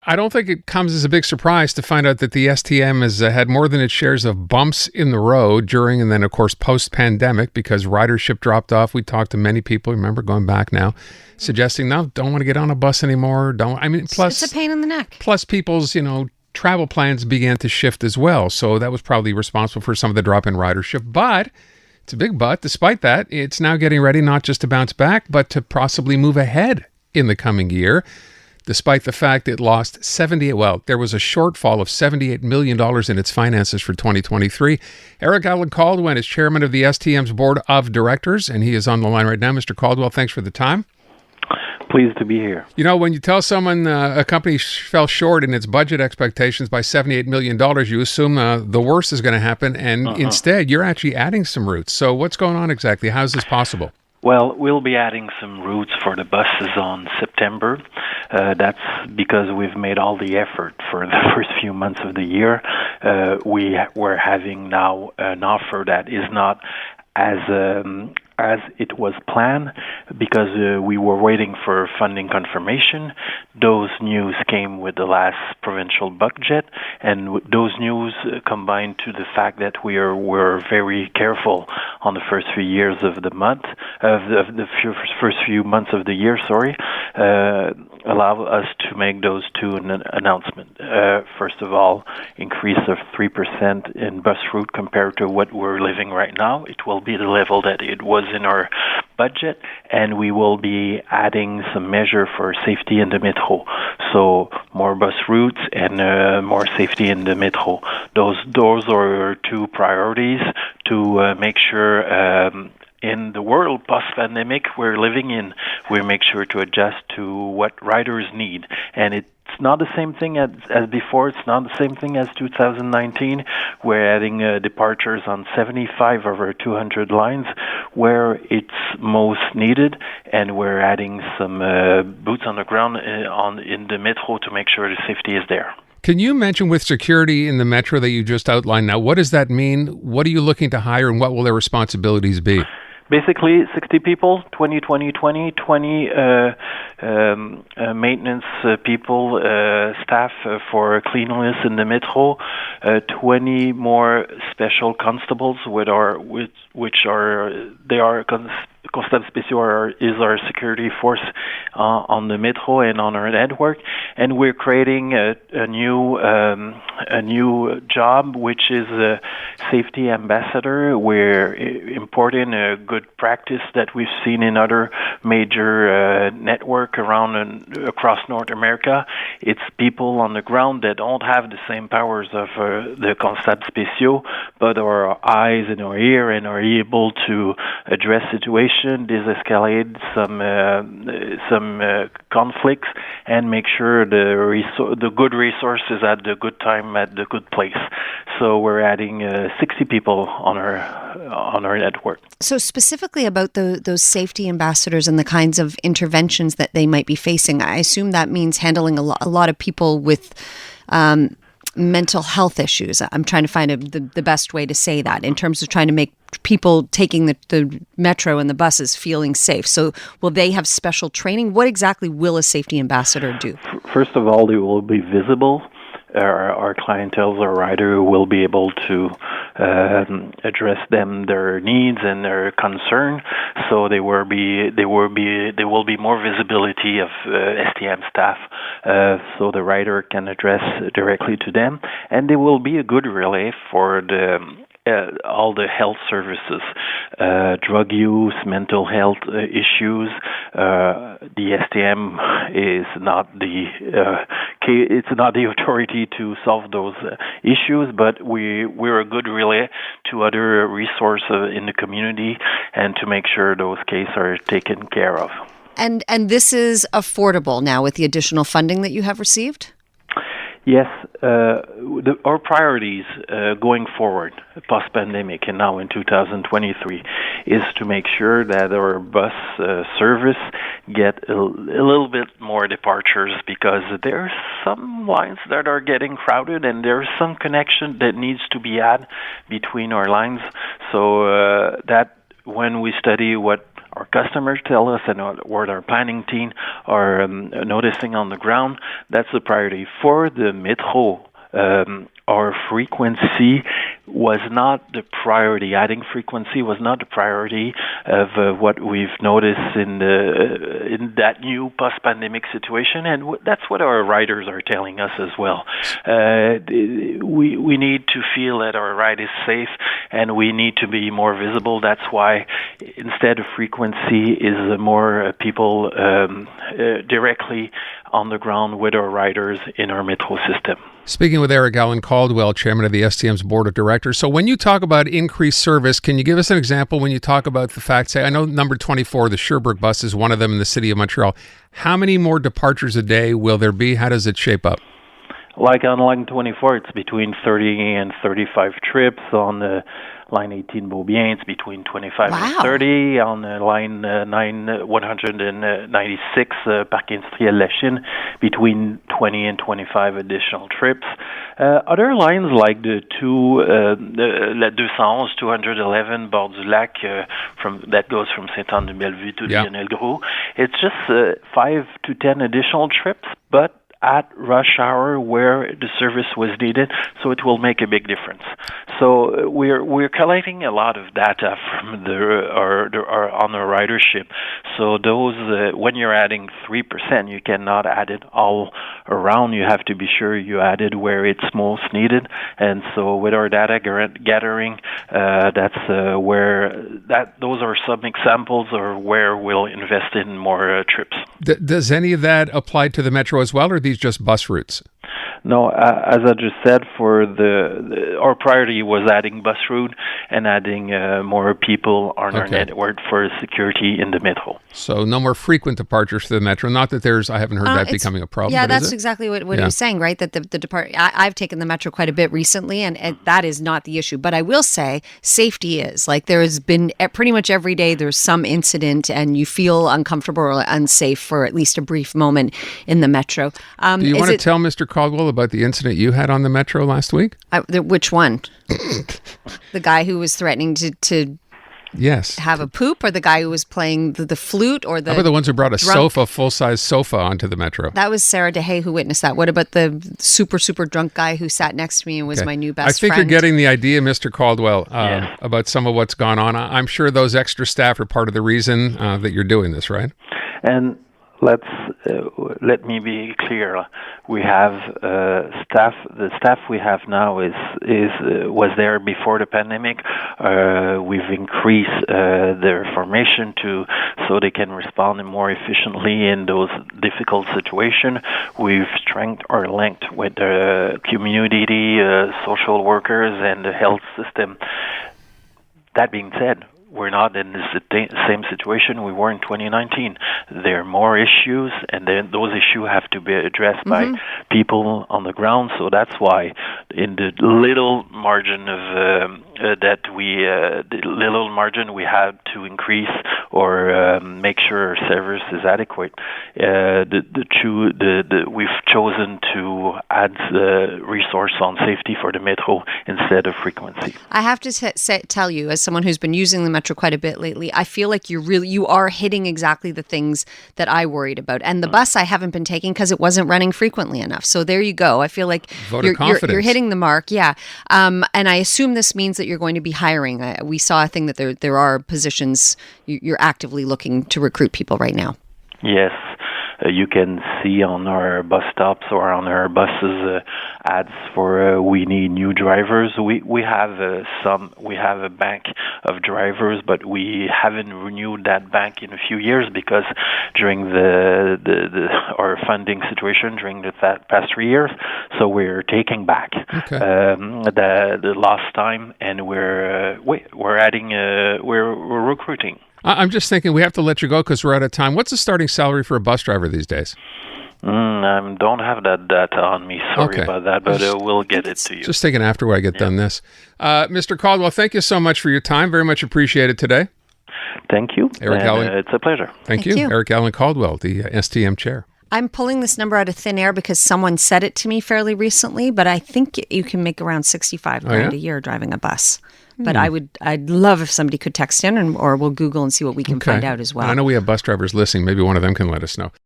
I don't think it comes as a big surprise to find out that the STM has had more than its shares of bumps in the road during and then, of course, post-pandemic because ridership dropped off. We talked to many people, remember, going back now, suggesting, no, don't want to get on a bus anymore. Plus, it's a pain in the neck. Plus people's, travel plans began to shift as well. So that was probably responsible for some of the drop in ridership. But it's a big but. Despite that, it's now getting ready not just to bounce back, but to possibly move ahead in the coming year. Despite the fact it lost there was a shortfall of $78 million in its finances for 2023. ÉRIC Caldwell is chairman of the STM's board of directors, and he is on the line right now. Mr. Caldwell, thanks for the time. Pleased to be here. When you tell someone a company fell short in its budget expectations by $78 million, you assume the worst is going to happen, and instead you're actually adding some routes. So what's going on exactly? How is this possible? Well, we'll be adding some routes for the buses on September. That's because we've made all the effort for the first few months of the year. We're having now an offer that is not as it was planned because we were waiting for funding confirmation. Those news came with the last provincial budget, and those news combined to the fact that we're very careful on the first few years of the month first few months of the year. Allow us to make those two announcements. First of all, increase of 3% in bus route compared to what we're living right now. It will be the level that it was in our budget, and we will be adding some measure for safety in the metro. So more bus routes and more safety in the metro. Those are two priorities to make sure in the world post-pandemic we're living in, we make sure to adjust to what riders need. And it's not the same thing as before. It's not the same thing as 2019. We're adding departures on 75 over 200 lines where it's most needed, and we're adding some boots on the ground in the metro to make sure the safety is there. Can you mention with security in the metro that you just outlined now, what does that mean? What are you looking to hire, and what will their responsibilities be? Basically, 60 people, 20 maintenance people, staff for cleanliness in the metro, 20 more special constables, Constables Spéciaux is our security force on the metro and on our network, and we're creating a new job, which is a safety ambassador. We're importing a good practice that we've seen in other major network around and across North America. It's people on the ground that don't have the same powers of the Constables Spéciaux, but are eyes and our ear and are able to address situations, de-escalate some conflicts, and make sure the good resources at the good time at the good place. So we're adding 60 people on our network. So specifically about those safety ambassadors and the kinds of interventions that they might be facing, I assume that means handling a lot of people with mental health issues. I'm trying to find the best way to say that in terms of trying to make people taking the metro and the buses feeling safe. So will they have special training? What exactly will a safety ambassador do? First of all, they will be visible. Our clientele, our rider, will be able to address their needs and their concern. So there will be more visibility of STM staff, so the rider can address directly to them, and there will be a good relay for all the health services, drug use, mental health issues. The STM is not it's not the authority to solve those issues, but we're a good relay to other resources in the community and to make sure those cases are taken care of. And this is affordable now with the additional funding that you have received? Yes, our priorities going forward, post-pandemic and now in 2023, is to make sure that our bus service get a little bit more departures, because there's some lines that are getting crowded and there's some connection that needs to be had between our lines. So that when we study what our customers tell us and what our planning team are noticing on the ground, that's the priority. For the Metro, our frequency was not the priority. Adding frequency was not the priority of what we've noticed in that new post-pandemic situation, and that's what our riders are telling us as well. We need to feel that our ride is safe, and we need to be more visible. That's why instead of frequency is more people directly on the ground with our riders in our Metro system. Speaking with Éric Allen Caldwell, chairman of the STM's board of directors. So when you talk about increased service, can you give us an example when you talk about the fact, say, I know number 24, the Sherbrooke bus is one of them in the city of Montreal. How many more departures a day will there be? How does it shape up? Like on line 24, it's between 30 and 35 trips. On the line 18 Beaubien, it's between 25 and 30. On line 196 Parc Industriel Lachine, between 20 and 25 additional trips. Other lines like the la 211, 211 Bord du Lac, that goes from Sainte-Anne-de-Bellevue to Lionel-Gros. It's just 5 to 10 additional trips, but at rush hour where the service was needed, so it will make a big difference. So we're collecting a lot of data from on our ridership. So those when you're adding 3%, you cannot add it all around. You have to be sure you add it where it's most needed. And so with our data gathering, that's those are some examples of where we'll invest in more trips. Does any of that apply to the Metro as well, or are these just bus routes? No, as I just said, for our priority was adding bus route and adding more people on our network for security in the Metro. So no more frequent departures to the Metro. Not that I haven't heard that becoming a problem. Yeah, that's exactly what he was saying, right? That the I've taken the Metro quite a bit recently, and that is not the issue. But I will say safety is. Like, there has been pretty much every day there's some incident and you feel uncomfortable or unsafe for at least a brief moment in the Metro. Do you want to tell Mr. Caldwell about the incident you had on the Metro last week? Which one? The guy who was threatening to have a poop, or the guy who was playing the flute, or How about the ones who brought a full-size sofa onto the Metro? That was Sarah DeHay who witnessed that. What about the super, super drunk guy who sat next to me and was my new best friend? I think you're getting the idea, Mr. Caldwell, about some of what's gone on. I'm sure those extra staff are part of the reason that you're doing this, right? And let me be clear. We have staff. The staff we have now was there before the pandemic. We've increased their formation so they can respond more efficiently in those difficult situations. We've strengthened our link with the community, social workers, and the health system. That being said, we're not in the same situation we were in 2019. There are more issues, and then those issues have to be addressed by people on the ground. So that's why, in the little margin of we had to increase or make sure our service is adequate. We've chosen to add resource on safety for the Metro instead of frequency. I have to tell you, as someone who's been using the Metro quite a bit lately, I feel like you are hitting exactly the things that I worried about. And the bus I haven't been taking because it wasn't running frequently enough. So there you go. I feel like you're hitting the mark. Yeah. And I assume this means that you're going to be hiring. We saw a thing that there are positions you're actively looking to recruit people right now. Yes. You can see on our bus stops or on our buses ads for we need new drivers. We have a bank of drivers, but we haven't renewed that bank in a few years because during our funding situation during the past 3 years, so we're taking back the last time, and we're recruiting. I'm just thinking we have to let you go because we're out of time. What's the starting salary for a bus driver these days? Don't have that data on me. Sorry about that, but we'll get it to you. Just thinking after I get done this. Mr. Caldwell, thank you so much for your time. Very much appreciated today. Thank you. Éric Allen. It's a pleasure. Thank you. Éric Allen Caldwell, the STM chair. I'm pulling this number out of thin air because someone said it to me fairly recently, but I think you can make around $65,000 a year driving a bus. But I'd love if somebody could text in, or we'll Google and see what we can find out as well. I know we have bus drivers listening. Maybe one of them can let us know.